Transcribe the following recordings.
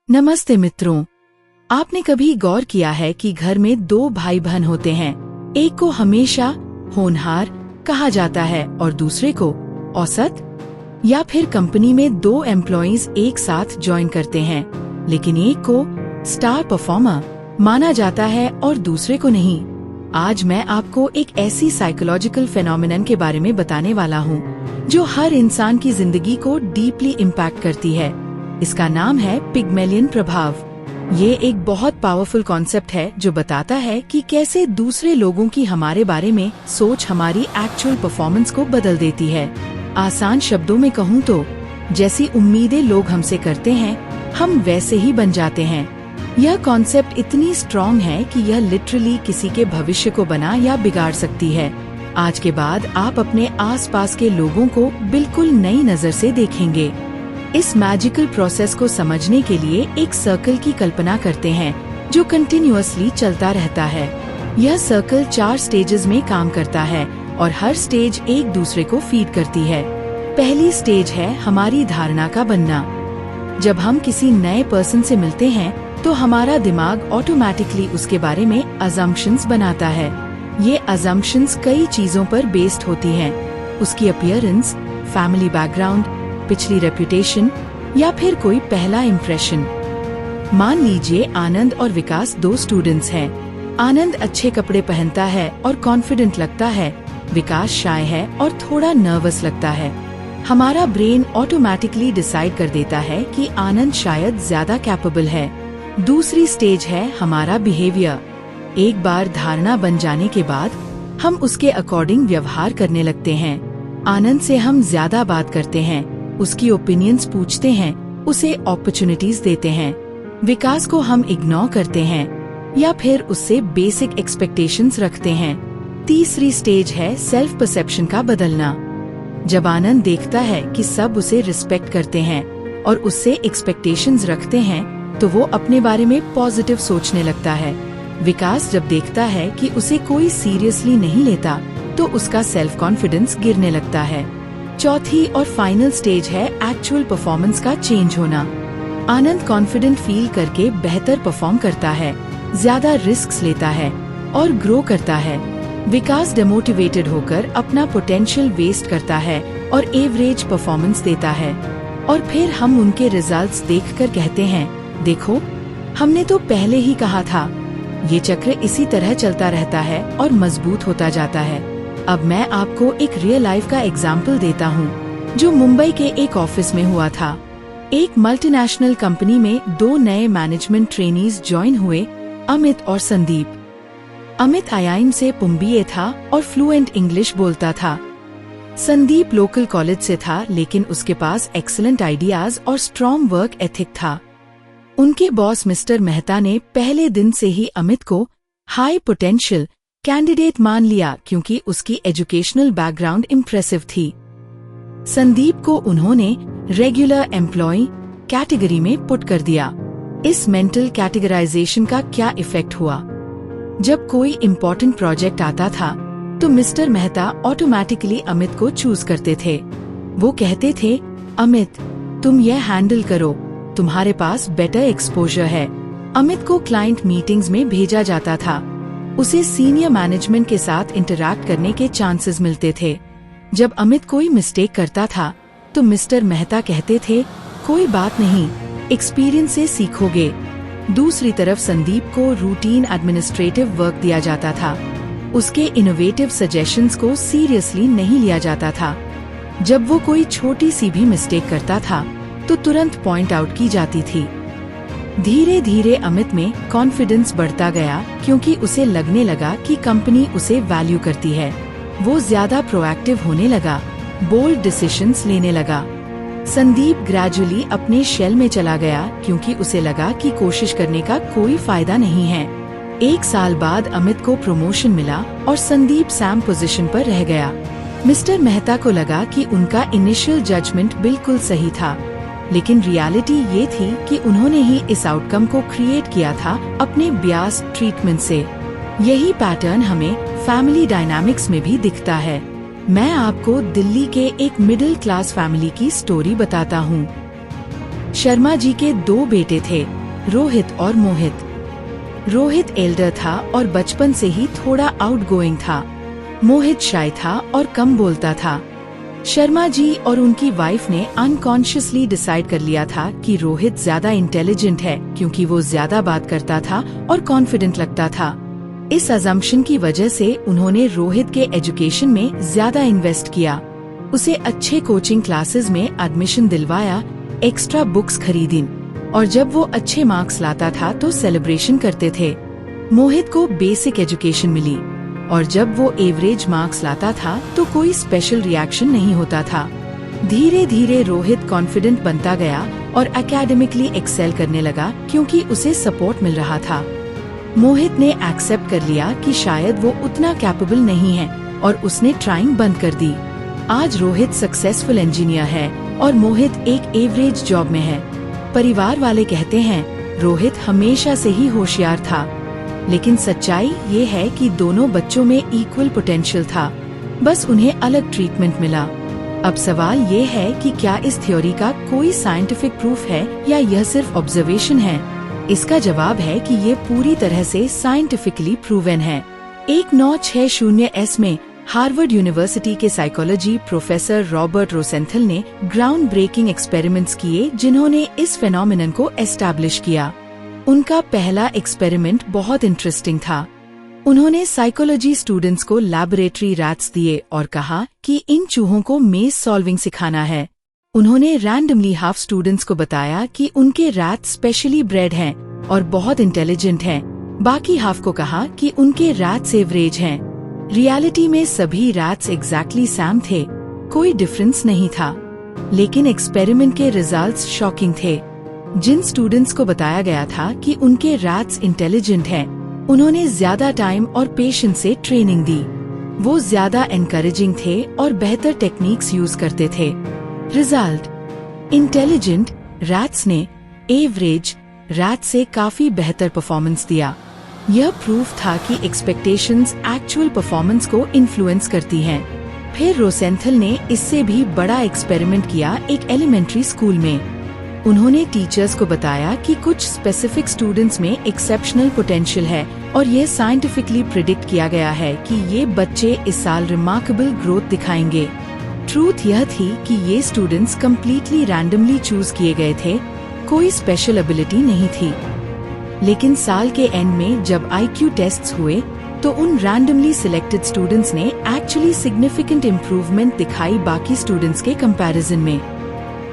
नमस्ते मित्रों, आपने कभी गौर किया है कि घर में दो भाई बहन होते हैं। एक को हमेशा होनहार कहा जाता है और दूसरे को औसत। या फिर कंपनी में दो एम्प्लॉइज एक साथ ज्वाइन करते हैं, लेकिन एक को स्टार परफॉर्मर माना जाता है और दूसरे को नहीं। आज मैं आपको एक ऐसी साइकोलॉजिकल फेनोमेनन के बारे में बताने वाला हूँ जो हर इंसान की जिंदगी को डीपली इम्पैक्ट करती है। इसका नाम है पिग्मेलियन प्रभाव। ये एक बहुत पावरफुल कॉन्सेप्ट है जो बताता है कि कैसे दूसरे लोगों की हमारे बारे में सोच हमारी एक्चुअल परफॉर्मेंस को बदल देती है। आसान शब्दों में कहूँ तो जैसी उम्मीदें लोग हमसे करते हैं, हम वैसे ही बन जाते हैं। यह कॉन्सेप्ट इतनी स्ट्रॉन्ग है कि यह लिटरली किसी के भविष्य को बना या बिगाड़ सकती है। आज के बाद आप अपने आसपास के लोगों को बिल्कुल नई नजर से देखेंगे। इस मैजिकल प्रोसेस को समझने के लिए एक सर्कल की कल्पना करते हैं जो कंटिन्यूअसली चलता रहता है। यह सर्कल 4 स्टेजेस में काम करता है और हर स्टेज एक दूसरे को फीड करती है। पहली स्टेज है हमारी धारणा का बनना। जब हम किसी नए पर्सन से मिलते हैं तो हमारा दिमाग ऑटोमेटिकली उसके बारे में अजम्पशंस बनाता है। ये अजम्पशंस कई चीजों पर बेस्ड होती हैं। उसकी अपीयरेंस, फैमिली बैकग्राउंड, पिछली रेपुटेशन या फिर कोई पहला इम्प्रेशन। मान लीजिए आनंद और विकास 2 स्टूडेंट्स हैं। आनंद अच्छे कपड़े पहनता है और कॉन्फिडेंट लगता है। विकास शाय है और थोड़ा नर्वस लगता है। हमारा ब्रेन ऑटोमेटिकली डिसाइड कर देता है कि आनंद शायद ज्यादा कैपेबल है। दूसरी स्टेज है हमारा बिहेवियर। एक बार धारणा बन जाने के बाद हम उसके अकॉर्डिंग व्यवहार करने लगते हैं। आनंद से हम ज्यादा बात करते हैं, उसकी ओपिनियंस पूछते हैं, उसे अपॉर्चुनिटीज देते हैं। विकास को हम इग्नोर करते हैं या फिर उससे बेसिक एक्सपेक्टेशंस रखते हैं। तीसरी स्टेज है सेल्फ परसेप्शन का बदलना। जब आनंद देखता है कि सब उसे रिस्पेक्ट करते हैं और उससे एक्सपेक्टेशंस रखते हैं तो वो अपने बारे में पॉजिटिव सोचने लगता है। विकास जब देखता है कि उसे कोई सीरियसली नहीं लेता तो उसका सेल्फ कॉन्फिडेंस गिरने लगता है। चौथी और फाइनल स्टेज है एक्चुअल परफॉर्मेंस का चेंज होना। आनंद कॉन्फिडेंट फील करके बेहतर परफॉर्म करता है, ज्यादा रिस्क्स लेता है और ग्रो करता है। विकास डिमोटिवेटेड होकर अपना पोटेंशियल वेस्ट करता है और एवरेज परफॉर्मेंस देता है। और फिर हम उनके रिजल्ट्स देखकर कहते हैं, देखो हमने तो पहले ही कहा था। ये चक्र इसी तरह चलता रहता है और मजबूत होता जाता है। अब मैं आपको एक रियल लाइफ का एग्जाम्पल देता हूँ जो मुंबई के एक ऑफिस में हुआ था। एक मल्टीनेशनल कंपनी में 2 नए मैनेजमेंट ट्रेनीज ज्वाइन हुए, अमित और संदीप। अमित आईआईएम से MBA था और फ्लुएंट इंग्लिश बोलता था। संदीप लोकल कॉलेज से था, लेकिन उसके पास एक्सीलेंट आइडियाज और स्ट्रॉन्ग वर्क एथिक था। उनके बॉस मिस्टर मेहता ने पहले दिन से ही अमित को हाई पोटेंशियल कैंडिडेट मान लिया क्योंकि उसकी एजुकेशनल बैकग्राउंड इम्प्रेसिव थी। संदीप को उन्होंने रेगुलर एम्प्लॉय कैटेगरी में पुट कर दिया। इस मेंटल कैटेगराइजेशन का क्या इफेक्ट हुआ? जब कोई इम्पोर्टेंट प्रोजेक्ट आता था तो मिस्टर मेहता ऑटोमेटिकली अमित को चूज करते थे। वो कहते थे, अमित तुम यह हैंडल करो, तुम्हारे पास बेटर एक्सपोजर है। अमित को क्लाइंट मीटिंग्स में भेजा जाता था। उसे सीनियर मैनेजमेंट के साथ इंटरैक्ट करने के चांसेस मिलते थे। जब अमित कोई मिस्टेक करता था तो मिस्टर मेहता कहते थे, कोई बात नहीं, एक्सपीरियंस से सीखोगे। दूसरी तरफ संदीप को रूटीन एडमिनिस्ट्रेटिव वर्क दिया जाता था। उसके इनोवेटिव सजेशंस को सीरियसली नहीं लिया जाता था। जब वो कोई छोटी सी भी मिस्टेक करता था तो तुरंत पॉइंट आउट की जाती थी। धीरे धीरे अमित में कॉन्फिडेंस बढ़ता गया क्योंकि उसे लगने लगा कि कंपनी उसे वैल्यू करती है। वो ज्यादा प्रोएक्टिव होने लगा, बोल्ड डिसीजंस लेने लगा। संदीप ग्रेजुअली अपने शेल में चला गया क्योंकि उसे लगा कि कोशिश करने का कोई फायदा नहीं है। 1 साल बाद अमित को प्रमोशन मिला और संदीप सैम पोजीशन पर रह गया। मिस्टर मेहता को लगा कि उनका इनिशियल जजमेंट बिल्कुल सही था, लेकिन रियलिटी ये थी कि उन्होंने ही इस आउटकम को क्रिएट किया था अपने बियास ट्रीटमेंट से। यही पैटर्न हमें फैमिली डायनामिक्स में भी दिखता है। मैं आपको दिल्ली के एक मिडिल क्लास फैमिली की स्टोरी बताता हूँ। शर्मा जी के 2 बेटे थे, रोहित और मोहित। रोहित एल्डर था और बचपन से ही थोड़ा आउटगोइंग था। मोहित शाय था और कम बोलता था। शर्मा जी और उनकी वाइफ ने अनकॉन्शियसली डिसाइड कर लिया था कि रोहित ज्यादा इंटेलिजेंट है क्योंकि वो ज्यादा बात करता था और कॉन्फिडेंट लगता था। इस अजम्पशन की वजह से उन्होंने रोहित के एजुकेशन में ज्यादा इन्वेस्ट किया। उसे अच्छे कोचिंग क्लासेस में एडमिशन दिलवाया, एक्स्ट्रा बुक्स खरीदी और जब वो अच्छे मार्क्स लाता था तो सेलिब्रेशन करते थे। मोहित को बेसिक एजुकेशन मिली और जब वो एवरेज मार्क्स लाता था तो कोई स्पेशल रिएक्शन नहीं होता था। धीरे धीरे रोहित कॉन्फिडेंट बनता गया और एकेडमिकली एक्सेल करने लगा क्योंकि उसे सपोर्ट मिल रहा था। मोहित ने एक्सेप्ट कर लिया कि शायद वो उतना कैपेबल नहीं है और उसने ट्राइंग बंद कर दी। आज रोहित सक्सेसफुल इंजीनियर है और मोहित एक एवरेज जॉब में है। परिवार वाले कहते हैं रोहित हमेशा से ही होशियार था, लेकिन सच्चाई ये है कि दोनों बच्चों में इक्वल पोटेंशियल था, बस उन्हें अलग ट्रीटमेंट मिला। अब सवाल ये है कि क्या इस थ्योरी का कोई साइंटिफिक प्रूफ है या यह सिर्फ ऑब्जर्वेशन है? इसका जवाब है कि ये पूरी तरह से साइंटिफिकली प्रूवन है। 1960s में हार्वर्ड यूनिवर्सिटी के साइकोलॉजी प्रोफेसर रॉबर्ट रोसेंथल ने ग्राउंड ब्रेकिंग एक्सपेरिमेंट्स किए जिन्होंने इस फेनोमेनन को एस्टैब्लिश किया। उनका पहला एक्सपेरिमेंट बहुत इंटरेस्टिंग था। उन्होंने साइकोलॉजी स्टूडेंट्स को लैबोरेटरी रैट्स दिए और कहा कि इन चूहों को मेज सॉल्विंग सिखाना है। उन्होंने रैंडमली हाफ स्टूडेंट्स को बताया कि उनके रैट्स स्पेशली ब्रेड हैं और बहुत इंटेलिजेंट हैं। बाकी हाफ को कहा कि उनके रैट्स एवरेज हैं। रियलिटी में सभी रैट्स एग्जैक्टली सेम थे, कोई डिफरेंस नहीं था। लेकिन एक्सपेरिमेंट के रिजल्ट्स शॉकिंग थे। जिन स्टूडेंट्स को बताया गया था कि उनके रैट्स इंटेलिजेंट हैं, उन्होंने ज्यादा टाइम और पेशेंस से ट्रेनिंग दी। वो ज्यादा एनकरेजिंग थे और बेहतर टेक्निक्स यूज करते थे। रिजल्ट, इंटेलिजेंट रैट्स ने एवरेज रैट से काफी बेहतर परफॉर्मेंस दिया। यह प्रूफ था कि एक्सपेक्टेशंस एक्चुअल परफॉर्मेंस को इन्फ्लुएंस करती हैं। फिर रोसेंथल ने इससे भी बड़ा एक्सपेरिमेंट किया एक एलिमेंट्री स्कूल में। उन्होंने टीचर्स को बताया कि कुछ स्पेसिफिक स्टूडेंट्स में एक्सेप्शनल पोटेंशियल है और ये साइंटिफिकली प्रिडिक्ट किया गया है कि ये बच्चे इस साल रिमार्केबल ग्रोथ दिखाएंगे। ट्रूथ यह थी कि ये स्टूडेंट्स कम्प्लीटली रैंडमली चूज किए गए थे, कोई स्पेशल एबिलिटी नहीं थी। लेकिन साल के एंड में जब IQ टेस्ट्स हुए तो उन रैंडमली सिलेक्टेड स्टूडेंट्स ने एक्चुअली सिग्निफिकेंट इम्प्रूवमेंट दिखाई बाकी स्टूडेंट्स के कंपैरिजन में।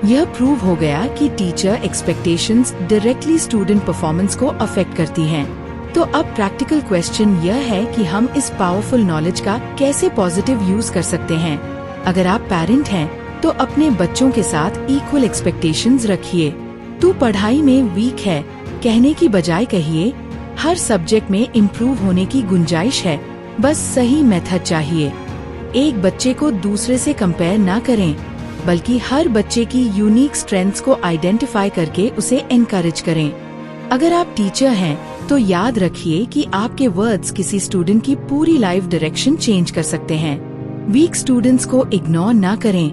यह प्रूव हो गया कि teacher expectations directly student performance को अफेक्ट करती हैं। तो अब प्रैक्टिकल क्वेश्चन यह है कि हम इस पावरफुल नॉलेज का कैसे पॉजिटिव यूज कर सकते हैं। अगर आप पेरेंट हैं तो अपने बच्चों के साथ इक्वल एक्सपेक्टेशंस रखिए। तू पढ़ाई में वीक है कहने की बजाय कहिए हर सब्जेक्ट में इम्प्रूव होने की गुंजाइश है, बस सही मेथड चाहिए। एक बच्चे को दूसरे से कंपेयर न करें, बल्कि हर बच्चे की यूनिक स्ट्रेंथ्स को आइडेंटिफाई करके उसे एनकरेज करें। अगर आप टीचर हैं तो याद रखिए कि आपके वर्ड्स किसी स्टूडेंट की पूरी लाइफ डायरेक्शन चेंज कर सकते हैं। वीक स्टूडेंट्स को इग्नोर ना करें,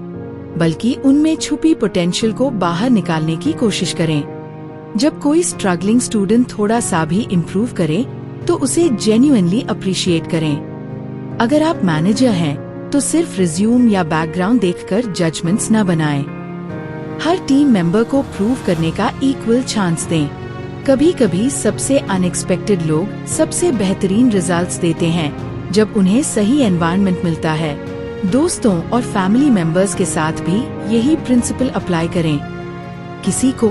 बल्कि उनमें छुपी पोटेंशियल को बाहर निकालने की कोशिश करें। जब कोई स्ट्रगलिंग स्टूडेंट थोड़ा सा भी इम्प्रूव करे तो उसे जेन्युइनली अप्रिशिएट करें। अगर आप मैनेजर हैं तो सिर्फ रिज्यूम या बैकग्राउंड देखकर जजमेंट्स न बनाएं। हर टीम मेंबर को प्रूव करने का इक्वल चांस दें। कभी कभी सबसे अनएक्सपेक्टेड लोग सबसे बेहतरीन रिजल्ट्स देते हैं जब उन्हें सही एनवायरनमेंट मिलता है। दोस्तों और फैमिली मेंबर्स के साथ भी यही प्रिंसिपल अप्लाई करें। किसी को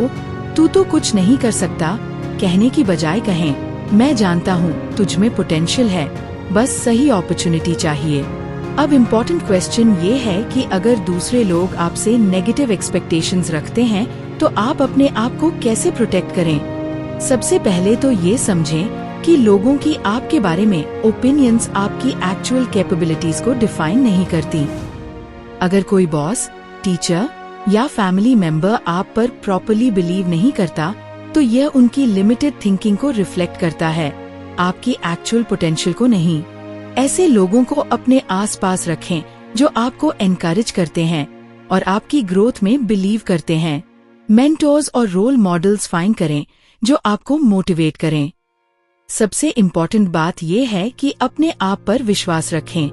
तू तो कुछ नहीं कर सकता कहने की बजाय कहें मैं जानता हूँ तुझ में पोटेंशियल है, बस सही अपॉर्चुनिटी चाहिए। अब इम्पोर्टेंट क्वेश्चन ये है कि अगर दूसरे लोग आपसे नेगेटिव एक्सपेक्टेशंस रखते हैं तो आप अपने आप को कैसे प्रोटेक्ट करें। सबसे पहले तो ये समझें कि लोगों की आपके बारे में ओपिनियंस आपकी एक्चुअल कैपेबिलिटीज को डिफाइन नहीं करती। अगर कोई बॉस, टीचर या फैमिली मेंबर आप पर प्रॉपर्ली बिलीव नहीं करता तो यह उनकी लिमिटेड थिंकिंग को रिफ्लेक्ट करता है, आपकी एक्चुअल पोटेंशियल को नहीं। ऐसे लोगों को अपने आसपास रखें जो आपको एनकरेज करते हैं और आपकी ग्रोथ में बिलीव करते हैं। मेंटोर्स और रोल मॉडल्स फाइंड करें जो आपको मोटिवेट करें। सबसे इम्पोर्टेंट बात यह है कि अपने आप पर विश्वास रखें।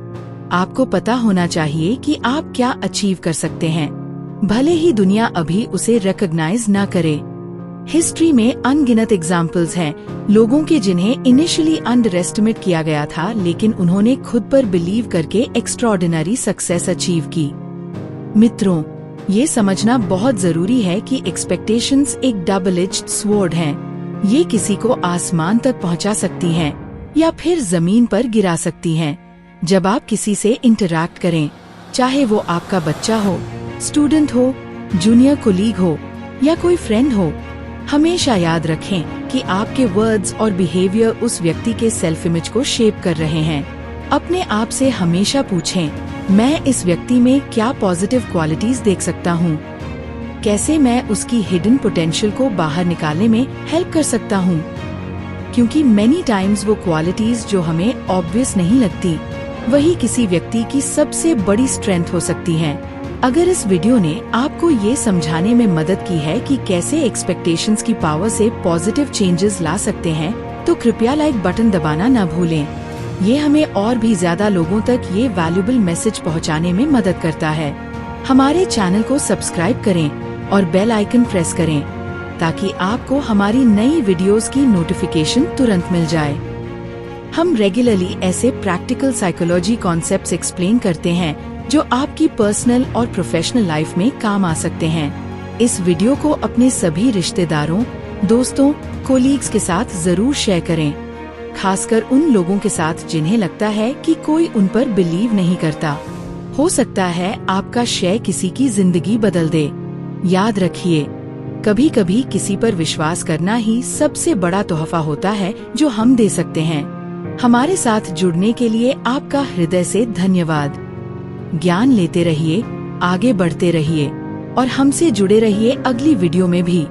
आपको पता होना चाहिए कि आप क्या अचीव कर सकते हैं, भले ही दुनिया अभी उसे रिकॉग्नाइज न करे। हिस्ट्री में अनगिनत एग्जाम्पल्स हैं लोगों के जिन्हें इनिशियली अंडर एस्टिमेट किया गया था, लेकिन उन्होंने खुद पर बिलीव करके एक्स्ट्राऑर्डिनरी सक्सेस अचीव की। मित्रों, ये समझना बहुत जरूरी है कि एक्सपेक्टेशंस एक डबल एज्ड स्वॉर्ड हैं। ये किसी को आसमान तक पहुंचा सकती हैं या फिर जमीन पर गिरा सकती हैं। जब आप किसी से इंटरैक्ट करें, चाहे वो आपका बच्चा हो, स्टूडेंट हो, जूनियर कोलीग हो या कोई फ्रेंड हो, हमेशा याद रखें कि आपके वर्ड्स और बिहेवियर उस व्यक्ति के सेल्फ इमेज को शेप कर रहे हैं। अपने आप से हमेशा पूछें, मैं इस व्यक्ति में क्या पॉजिटिव क्वालिटीज देख सकता हूँ? कैसे मैं उसकी हिडन पोटेंशियल को बाहर निकालने में हेल्प कर सकता हूँ? क्योंकि मेनी टाइम्स वो क्वालिटीज जो हमें ऑब्वियस नहीं लगती, वही किसी व्यक्ति की सबसे बड़ी स्ट्रेंथ हो सकती हैं। अगर इस वीडियो ने आपको ये समझाने में मदद की है कि कैसे एक्सपेक्टेशंस की पावर से पॉजिटिव चेंजेस ला सकते हैं, तो कृपया लाइक बटन दबाना न भूलें। ये हमें और भी ज्यादा लोगों तक ये वैल्यूएबल मैसेज पहुंचाने में मदद करता है। हमारे चैनल को सब्सक्राइब करें और बेल आइकन प्रेस करें ताकि आपको हमारी नई वीडियोस की नोटिफिकेशन तुरंत मिल जाए। हम रेगुलरली ऐसे प्रैक्टिकल साइकोलॉजी कॉन्सेप्ट्स एक्सप्लेन करते हैं जो आपकी पर्सनल और प्रोफेशनल लाइफ में काम आ सकते हैं। इस वीडियो को अपने सभी रिश्तेदारों, दोस्तों, कोलीग्स के साथ जरूर शेयर करें, खासकर उन लोगों के साथ जिन्हें लगता है कि कोई उन पर बिलीव नहीं करता। हो सकता है आपका शेयर किसी की जिंदगी बदल दे। याद रखिए, कभी कभी किसी पर विश्वास करना ही सबसे बड़ा तोहफा होता है जो हम दे सकते हैं। हमारे साथ जुड़ने के लिए आपका हृदय से धन्यवाद। ज्ञान लेते रहिए, आगे बढ़ते रहिए और हमसे जुड़े रहिए अगली वीडियो में भी।